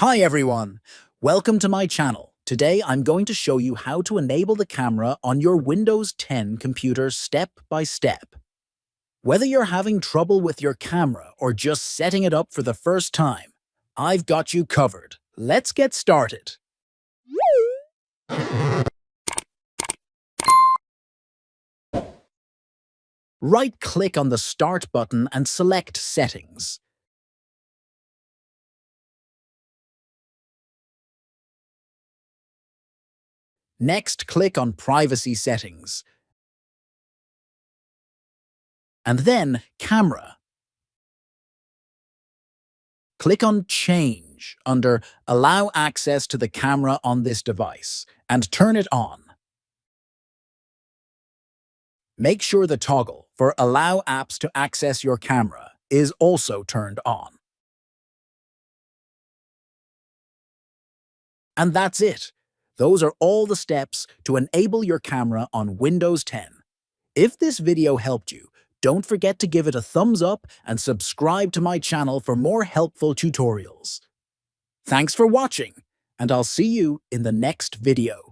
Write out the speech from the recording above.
Hi everyone! Welcome to my channel. Today I'm going to show you how to enable the camera on your Windows 10 computer step by step. Whether you're having trouble with your camera or just setting it up for the first time, I've got you covered. Let's get started. Right-click on the Start button and select Settings. Next, click on Privacy Settings, and then Camera. Click on Change under Allow access to the camera on this device and turn it on. Make sure the toggle for Allow apps to access your camera is also turned on. And that's it. Those are all the steps to enable your camera on Windows 10. If this video helped you, don't forget to give it a thumbs up and subscribe to my channel for more helpful tutorials. Thanks for watching, and I'll see you in the next video.